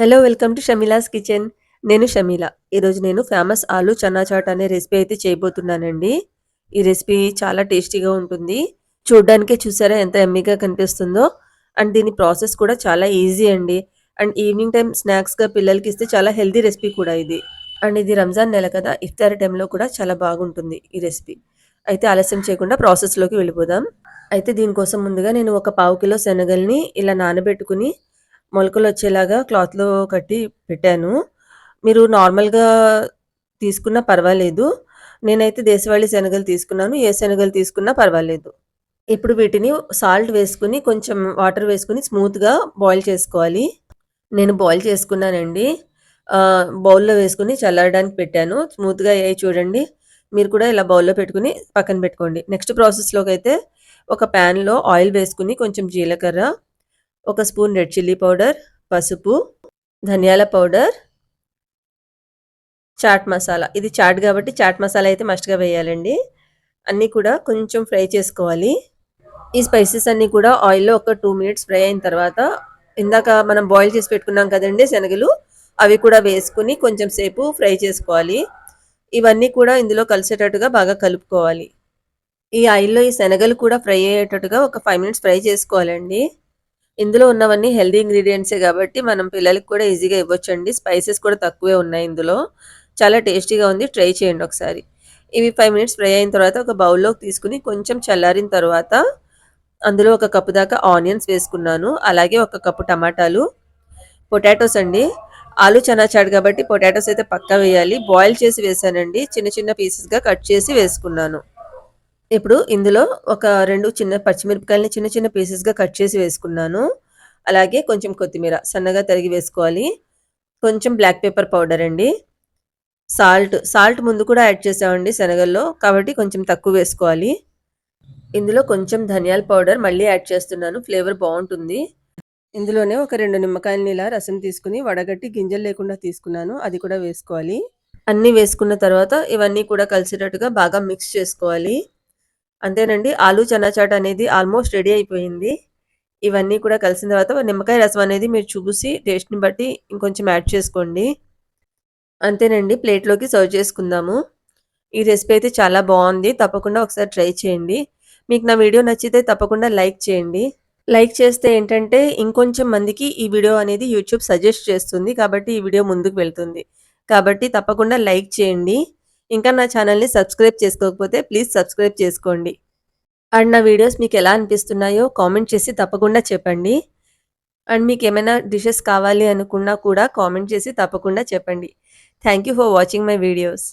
Hello! Welcome to Shameela's kitchen. నేను షమీల. ఈరోజు నేను ఫేమస్ ఆలు చన్నా చాట్ అనే రెసిపీ అయితే చేయబోతున్నానండి. ఈ రెసిపీ చాలా టేస్టీగా ఉంటుంది. చూడ్డానికే చూసారా ఎంత యమ్మీగా కనిపిస్తుందో. అండ్ దీని ప్రాసెస్ కూడా చాలా ఈజీ అండి. అండ్ ఈవినింగ్ టైమ్ స్నాక్స్‌గా పిల్లలకిస్తే చాలా హెల్తీ రెసిపీ కూడా ఇది. అండ్ ఇది రంజాన్ నెల కదా! ఇఫ్తార్ టైంలో కూడా చాలా బాగుంటుంది ఈ రెసిపీ. అయితే ఆలస్యం చేయకుండా ప్రాసెస్‌లోకి వెళ్ళిపోదాం. అయితే దీనికోసం ముందుగా నేను ఒక పావు కిలో శనగల్ని ఇలా నానబెట్టుకొని మొలకలొచ్చేలాగా క్లాత్‌లో కట్టి పెట్టాను. మీరు నార్మల్‌గా తీసుకున్నా పర్వాలేదు. నేనైతే దేశవాళీ శనగలు తీసుకున్నాను. ఏ శనగలు తీసుకున్నా పర్వాలేదు. ఇప్పుడు వీటిని సాల్ట్ వేసుకొని, కొంచెం వాటర్ వేసుకొని స్మూత్‌గా బాయిల్ చేసుకోవాలి. నేను బాయిల్ చేసుకున్నానండి. బౌల్‌లో వేసుకొని చల్లారడానికి పెట్టాను. స్మూత్‌గా అయ్యాయి చూడండి. మీరు కూడా ఇలా బౌల్‌లో పెట్టుకొని పక్కన పెట్టుకోండి. నెక్స్ట్ ప్రాసెస్‌లోకైతే ఒక ప్యాన్‌లో ఆయిల్ వేసుకొని కొంచెం జీలకర్ర, ఒక స్పూన్ రెడ్ చిల్లీ పౌడర్, పసుపు, ధనియాల పౌడర్, చాట్ మసాలా. ఇది చాట్ కాబట్టి చాట్ మసాలా అయితే మస్ట్‌గా వేయాలండి. అన్నీ కూడా కొంచెం ఫ్రై చేసుకోవాలి. ఈ స్పైసెస్ అన్నీ కూడా ఆయిల్‌లో ఒక 2 మినిట్స్ ఫ్రై అయిన తర్వాత, ఇందాక మనం బాయిల్ చేసి పెట్టుకున్నాం కదండీ శనగలు, అవి కూడా వేసుకొని కొంచెం సేపు ఫ్రై చేసుకోవాలి. ఇవన్నీ కూడా ఇందులో కలిసేటట్టుగా బాగా కలుపుకోవాలి. ఈ ఆయిల్‌లో ఈ శనగలు కూడా ఫ్రై అయ్యేటట్టుగా ఒక 5 మినిట్స్ ఫ్రై చేసుకోవాలండి. ఇందులో ఉన్నవన్నీ హెల్తీ ఇంగ్రీడియెంట్సే గాబట్టి, మనం పిల్లలకి కూడా ఈజీగా ఇవ్వొచ్చండి. స్పైసెస్ కూడా తక్కువే ఉన్నాయి ఇందులో. చాలా టేస్టీగా ఉంది. ట్రై చేయండి ఒకసారి. ఇవి 5 మినిట్స్ ఫ్రై అయిన తర్వాత ఒక బౌల్‌లోకి తీసుకొని కొంచెం చల్లారిన తర్వాత, అందులో ఒక కప్పు దాకా ఆనియన్స్ వేసుకున్నాను. అలాగే ఒక కప్పు టమాటాలు, పొటాటోస్ అండి. ఆలు చనా చాట్ కాబట్టి పొటాటోస్ అయితే పక్కా వేయాలి. బాయిల్ చేసి వేశానండి. చిన్న చిన్న పీసెస్‌గా కట్ చేసి వేసుకున్నాను. ఇప్పుడు ఇందులో ఒక 2 చిన్న పచ్చిమిరపకాయలని చిన్న చిన్న పీసెస్‌గా కట్ చేసి వేసుకున్నాను. అలాగే కొంచెం కొత్తిమీర సన్నగా తరిగి వేసుకోవాలి. కొంచెం బ్లాక్ పెప్పర్ పౌడర్ అండి. సాల్ట్ ముందు కూడా యాడ్ చేసామండి శనగల్లో. కాబట్టి కొంచెం తక్కువ వేసుకోవాలి. ఇందులో కొంచెం ధనియాల పౌడర్ మళ్ళీ యాడ్ చేస్తున్నాను. ఫ్లేవర్ బావుంటుంది. ఇందులోనే ఒక 2 నిమ్మకాయలని ఇలా రసం తీసుకొని వడగట్టి గింజలు లేకుండా తీసుకున్నాను. అది కూడా వేసుకోవాలి. అన్నీ వేసుకున్న తర్వాత ఇవన్నీ కూడా కలిసేటట్టుగా బాగా మిక్స్ చేసుకోవాలి. అంతేనండి. ఆలు చనా చాట్ అనేది ఆల్మోస్ట్ రెడీ అయిపోయింది. ఇవన్నీ కూడా కలిసిన తర్వాత నిమ్మకాయ రసం అనేది మీరు చూసి టేస్ట్‌ని బట్టి ఇంకొంచెం యాడ్ చేసుకోండి. అంతేనండి. ప్లేట్‌లోకి సర్వ్ చేసుకుందాము. ఈ రెసిపీ అయితే చాలా బావుంది. తప్పకుండా ఒకసారి ట్రై చేయండి. మీకు నా వీడియో నచ్చితే తప్పకుండా లైక్ చేయండి. లైక్ చేస్తే ఏంటంటే ఇంకొంచెం మందికి ఈ వీడియో అనేది యూట్యూబ్ సజెస్ట్ చేస్తుంది. కాబట్టి ఈ వీడియో ముందుకు వెళ్తుంది. కాబట్టి తప్పకుండా లైక్ చేయండి. ఇంకా నా ఛానెల్‌ని సబ్స్క్రైబ్ చేసుకోకపోతే ప్లీజ్ సబ్స్క్రైబ్ చేసుకోండి. అండ్ నా వీడియోస్ మీకెలా అనిపిస్తున్నాయో కామెంట్ చేసి తప్పకుండా చెప్పండి. అండ్ మీకేమైనా డిషెస్ కావాలి అనుకున్నా కూడా కామెంట్ చేసి తప్పకుండా చెప్పండి. Thank you for watching my videos.